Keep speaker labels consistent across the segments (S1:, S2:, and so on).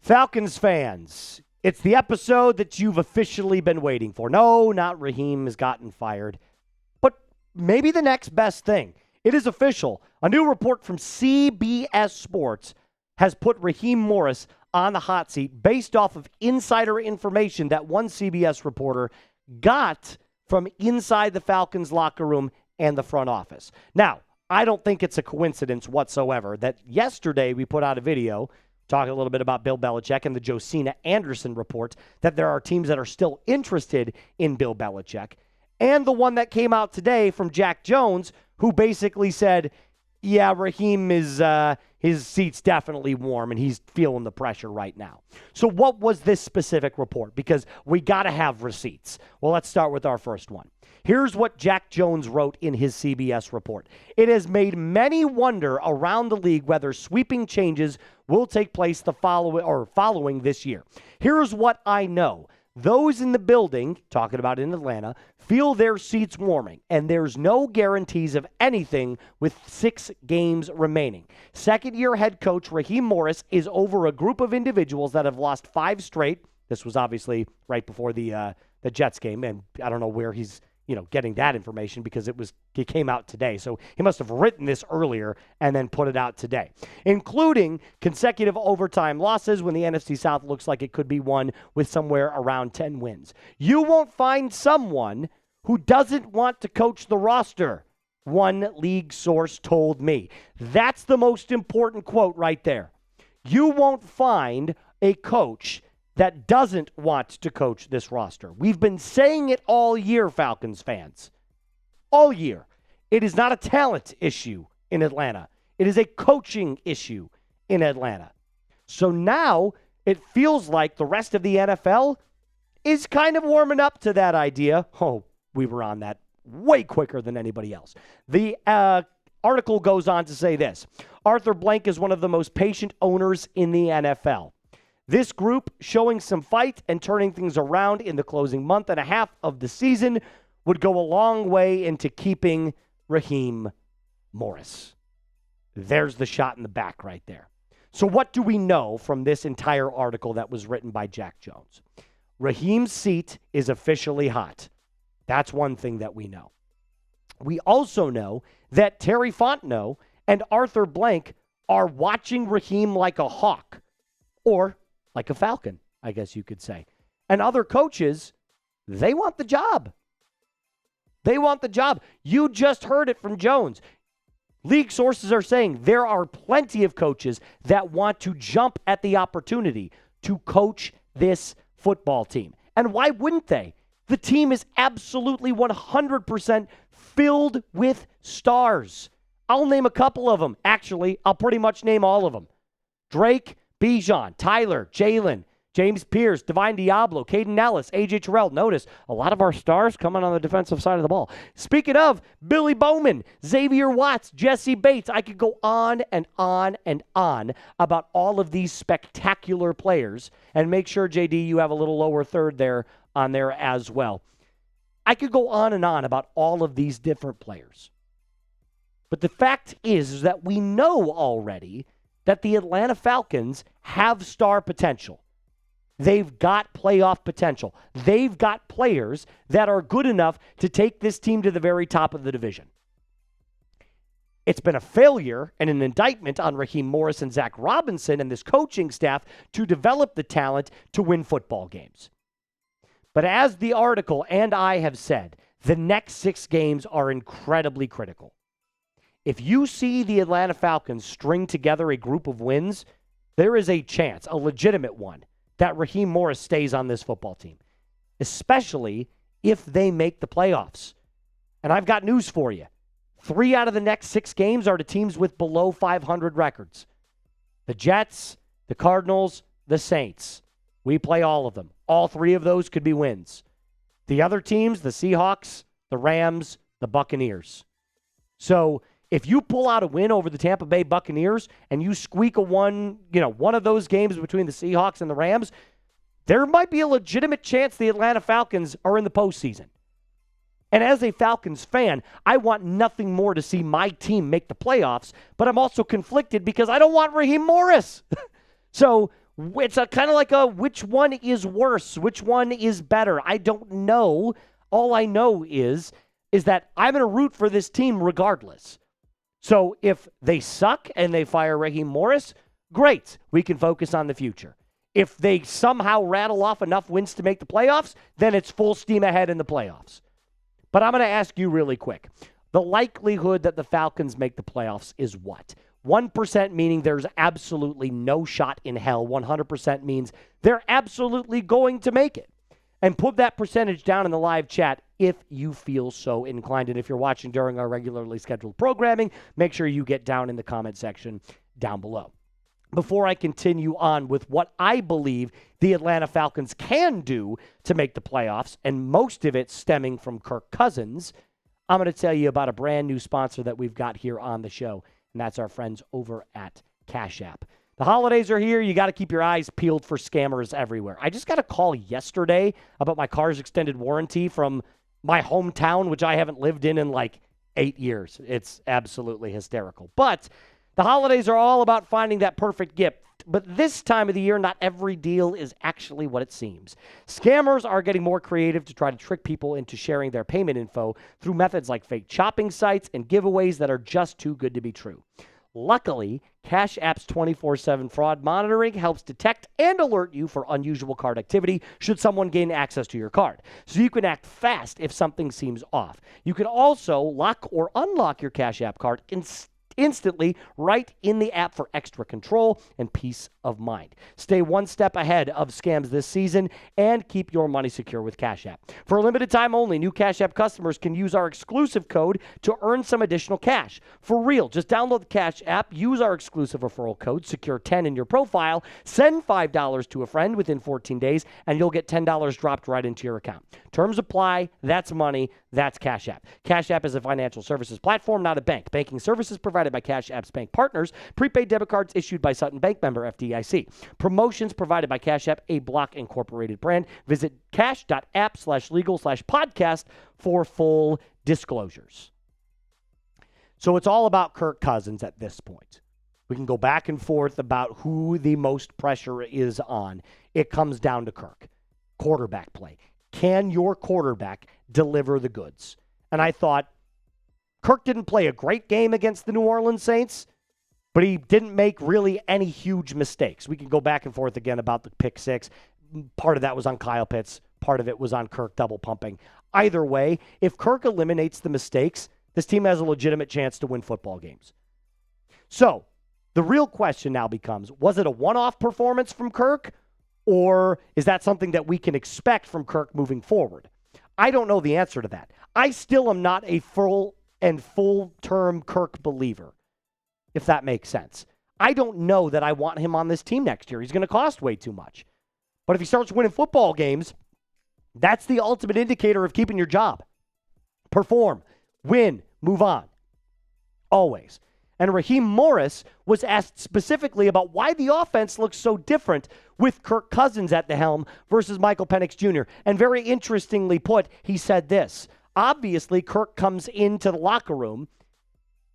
S1: Falcons fans, it's the episode that you've officially been waiting for. No, not Raheem has gotten fired, but maybe the next best thing. It is official. A new report from CBS Sports has put Raheem Morris on the hot seat based off of insider information that one CBS reporter got from inside the Falcons locker room and the front office. Now, I don't think it's a coincidence whatsoever that yesterday we put out a video talking a little bit about Bill Belichick and the Josina Anderson report that there are teams that are still interested in Bill Belichick, and the one that came out today from Jack Jones, who basically said, yeah, Raheem is, his seat's definitely warm and he's feeling the pressure right now. So what was this specific report? Because we got to have receipts. Well, let's start with our first one. Here's what Jack Jones wrote in his CBS report. It has made many wonder around the league whether sweeping changes will take place following this year. Here's what I know. Those in the building, talking about in Atlanta, feel their seats warming, and there's no guarantees of anything with 6 games remaining. Second-year head coach Raheem Morris is over a group of individuals that have lost 5 straight. This was obviously right before the Jets game, and I don't know where he's getting that information because it came out today. So he must have written this earlier and then put it out today, including consecutive overtime losses when the NFC South looks like it could be won with somewhere around 10 wins. You won't find someone who doesn't want to coach the roster, one league source told me. That's the most important quote right there. You won't find a coach that doesn't want to coach this roster. We've been saying it all year, Falcons fans. All year. It is not a talent issue in Atlanta. It is a coaching issue in Atlanta. So now it feels like the rest of the NFL is kind of warming up to that idea. Oh, we were on that way quicker than anybody else. The article goes on to say this. Arthur Blank is one of the most patient owners in the NFL. This group showing some fight and turning things around in the closing month and a half of the season would go a long way into keeping Raheem Morris. There's the shot in the back right there. So what do we know from this entire article that was written by Jack Jones? Raheem's seat is officially hot. That's one thing that we know. We also know that Terry Fontenot and Arthur Blank are watching Raheem like a hawk, or like a falcon, I guess you could say. And other coaches, they want the job. They want the job. You just heard it from Jones. League sources are saying there are plenty of coaches that want to jump at the opportunity to coach this football team. And why wouldn't they? The team is absolutely 100% filled with stars. I'll name a couple of them. Actually, I'll pretty much name all of them. Drake, Bijan, Tyler, Jalen, James Pierce, Divine Diablo, Caden Ellis, A.J. Terrell. Notice a lot of our stars coming on the defensive side of the ball. Speaking of, Billy Bowman, Xavier Watts, Jesse Bates. I could go on and on and on about all of these spectacular players. And make sure, JD, you have a little lower third there on there as well. I could go on and on about all of these different players. But the fact is that we know already that the Atlanta Falcons have star potential. They've got playoff potential. They've got players that are good enough to take this team to the very top of the division. It's been a failure and an indictment on Raheem Morris and Zach Robinson and this coaching staff to develop the talent to win football games. But as the article and I have said, the next 6 games are incredibly critical. If you see the Atlanta Falcons string together a group of wins, there is a chance, a legitimate one, that Raheem Morris stays on this football team, especially if they make the playoffs. And I've got news for you. 3 out of the next 6 games are to teams with below 500 records. The Jets, the Cardinals, the Saints. We play all of them. All 3 of those could be wins. The other teams, the Seahawks, the Rams, the Buccaneers. So if you pull out a win over the Tampa Bay Buccaneers and you squeak one of those games between the Seahawks and the Rams, there might be a legitimate chance the Atlanta Falcons are in the postseason. And as a Falcons fan, I want nothing more to see my team make the playoffs, but I'm also conflicted because I don't want Raheem Morris. So it's kind of like a which one is worse, which one is better. I don't know. All I know is that I'm going to root for this team regardless. So if they suck and they fire Raheem Morris, great. We can focus on the future. If they somehow rattle off enough wins to make the playoffs, then it's full steam ahead in the playoffs. But I'm going to ask you really quick. The likelihood that the Falcons make the playoffs is what? 1% meaning there's absolutely no shot in hell. 100% means they're absolutely going to make it. And put that percentage down in the live chat if you feel so inclined. And if you're watching during our regularly scheduled programming, make sure you get down in the comment section down below. Before I continue on with what I believe the Atlanta Falcons can do to make the playoffs, and most of it stemming from Kirk Cousins, I'm going to tell you about a brand new sponsor that we've got here on the show, and that's our friends over at Cash App. The holidays are here. You got to keep your eyes peeled for scammers everywhere. I just got a call yesterday about my car's extended warranty from my hometown, which I haven't lived in like 8 years. It's absolutely hysterical. But the holidays are all about finding that perfect gift. But this time of the year, not every deal is actually what it seems. Scammers are getting more creative to try to trick people into sharing their payment info through methods like fake shopping sites and giveaways that are just too good to be true. Luckily, Cash App's 24/7 fraud monitoring helps detect and alert you for unusual card activity should someone gain access to your card. So you can act fast if something seems off. You can also lock or unlock your Cash App card instantly right in the app for extra control and peace of mind. Stay one step ahead of scams this season and keep your money secure with Cash App. For a limited time only, new Cash App customers can use our exclusive code to earn some additional cash. For real, just download the Cash App, use our exclusive referral code, secure10 in your profile, send $5 to a friend within 14 days, and you'll get $10 dropped right into your account. Terms apply. That's money. That's Cash App. Cash App is a financial services platform, not a bank. Banking services provided by Cash App's bank partners. Prepaid debit cards issued by Sutton Bank, member FDIC. Promotions provided by Cash App, a Block Incorporated brand. Visit cash.app/legal/podcast for full disclosures. So it's all about Kirk Cousins at this point. We can go back and forth about who the most pressure is on. It comes down to Kirk. Quarterback play. Can your quarterback deliver the goods? And I thought, Kirk didn't play a great game against the New Orleans Saints, but he didn't make really any huge mistakes. We can go back and forth again about the pick six. Part of that was on Kyle Pitts. Part of it was on Kirk double pumping. Either way, if Kirk eliminates the mistakes, this team has a legitimate chance to win football games. So the real question now becomes, was it a one-off performance from Kirk, or is that something that we can expect from Kirk moving forward? I don't know the answer to that. I still am not a full-term Kirk believer, if that makes sense. I don't know that I want him on this team next year. He's going to cost way too much. But if he starts winning football games, that's the ultimate indicator of keeping your job. Perform, win, move on. Always. And Raheem Morris was asked specifically about why the offense looks so different with Kirk Cousins at the helm versus Michael Penix Jr. And very interestingly put, he said this. Obviously, Kirk comes into the locker room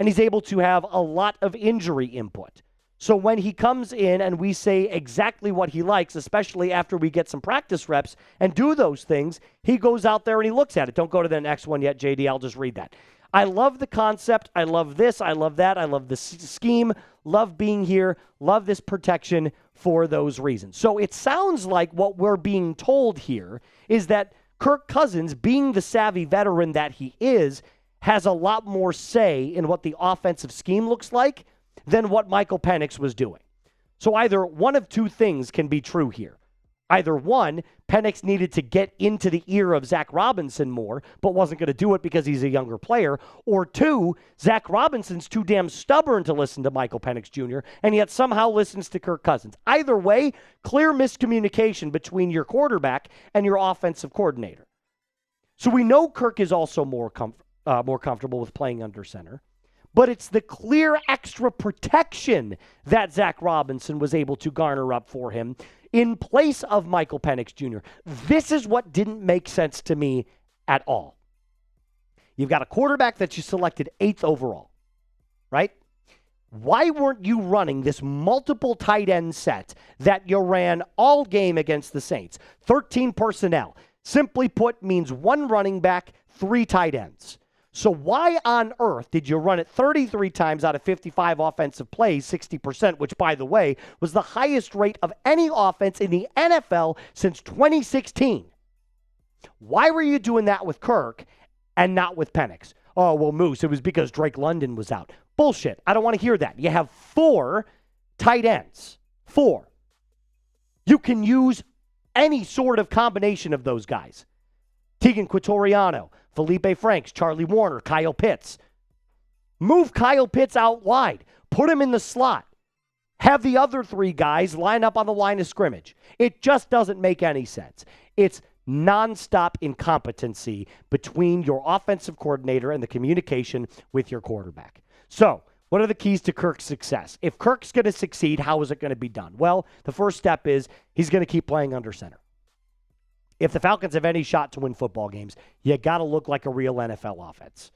S1: and he's able to have a lot of injury input. So when he comes in and we say exactly what he likes, especially after we get some practice reps and do those things, he goes out there and he looks at it. Don't go to the next one yet, JD. I'll just read that. I love the concept. I love this. I love that. I love the scheme. Love being here. Love this protection for those reasons. So it sounds like what we're being told here is that Kirk Cousins, being the savvy veteran that he is, has a lot more say in what the offensive scheme looks like than what Michael Penix was doing. So either one of two things can be true here. Either one, Penix needed to get into the ear of Zach Robinson more, but wasn't going to do it because he's a younger player. Or two, Zach Robinson's too damn stubborn to listen to Michael Penix Jr., and yet somehow listens to Kirk Cousins. Either way, clear miscommunication between your quarterback and your offensive coordinator. So we know Kirk is also more comfortable with playing under center, but it's the clear extra protection that Zach Robinson was able to garner up for him in place of Michael Penix Jr. This is what didn't make sense to me at all. You've got a quarterback that you selected 8th overall, right? Why weren't you running this multiple tight end set that you ran all game against the Saints? 13 personnel. Simply put, means 1 running back, 3 tight ends. So why on earth did you run it 33 times out of 55 offensive plays, 60%, which, by the way, was the highest rate of any offense in the NFL since 2016? Why were you doing that with Kirk and not with Penix? Oh, well, Moose, it was because Drake London was out. Bullshit. I don't want to hear that. You have 4 tight ends. 4. You can use any sort of combination of those guys. Tegan Quatoriano, Felipe Franks, Charlie Warner, Kyle Pitts. Move Kyle Pitts out wide. Put him in the slot. Have the other 3 guys line up on the line of scrimmage. It just doesn't make any sense. It's nonstop incompetency between your offensive coordinator and the communication with your quarterback. So, what are the keys to Kirk's success? If Kirk's going to succeed, how is it going to be done? Well, the first step is he's going to keep playing under center. If the Falcons have any shot to win football games, you got to look like a real NFL offense.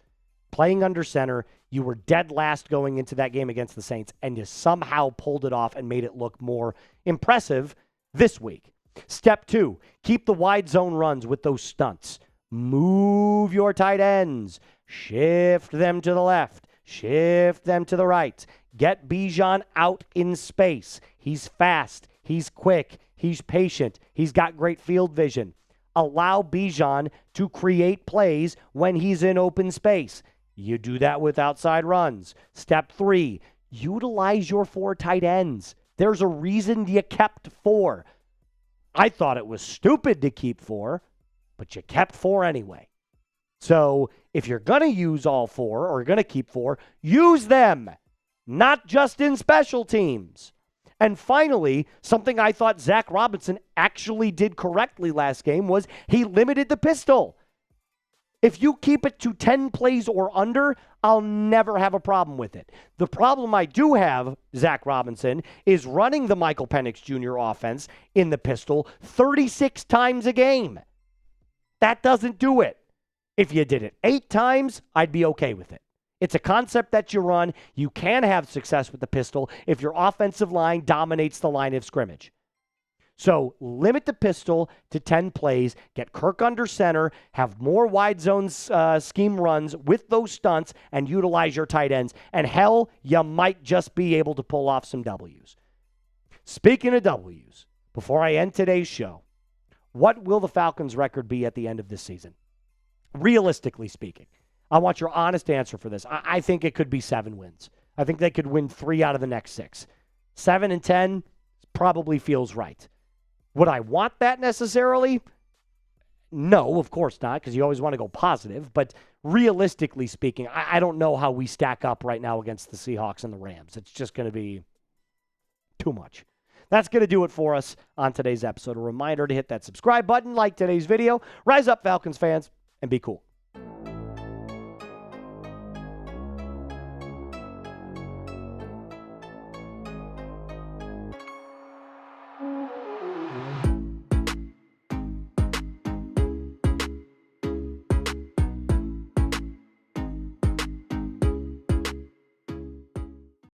S1: Playing under center, you were dead last going into that game against the Saints, and you somehow pulled it off and made it look more impressive this week. Step 2, keep the wide zone runs with those stunts. Move your tight ends. Shift them to the left. Shift them to the right. Get Bijan out in space. He's fast. He's quick. He's patient. He's got great field vision. Allow Bijan to create plays when he's in open space. You do that with outside runs. Step 3, utilize your 4 tight ends. There's a reason you kept 4. I thought it was stupid to keep 4, but you kept 4 anyway. So if you're going to use all 4 or you're going to keep 4, use them, not just in special teams. And finally, something I thought Zach Robinson actually did correctly last game was he limited the pistol. If you keep it to 10 plays or under, I'll never have a problem with it. The problem I do have, Zach Robinson, is running the Michael Penix Jr. offense in the pistol 36 times a game. That doesn't do it. If you did it 8 times, I'd be okay with it. It's a concept that you run. You can have success with the pistol if your offensive line dominates the line of scrimmage. So limit the pistol to 10 plays, get Kirk under center, have more wide zone scheme runs with those stunts, and utilize your tight ends. And hell, you might just be able to pull off some W's. Speaking of W's, before I end today's show, what will the Falcons' record be at the end of this season? Realistically speaking, I want your honest answer for this. I think it could be 7 wins. I think they could win 3 out of the next 6. 7-10 probably feels right. Would I want that necessarily? No, of course not, because you always want to go positive. But realistically speaking, I don't know how we stack up right now against the Seahawks and the Rams. It's just going to be too much. That's going to do it for us on today's episode. A reminder to hit that subscribe button, like today's video. Rise up, Falcons fans, and be cool.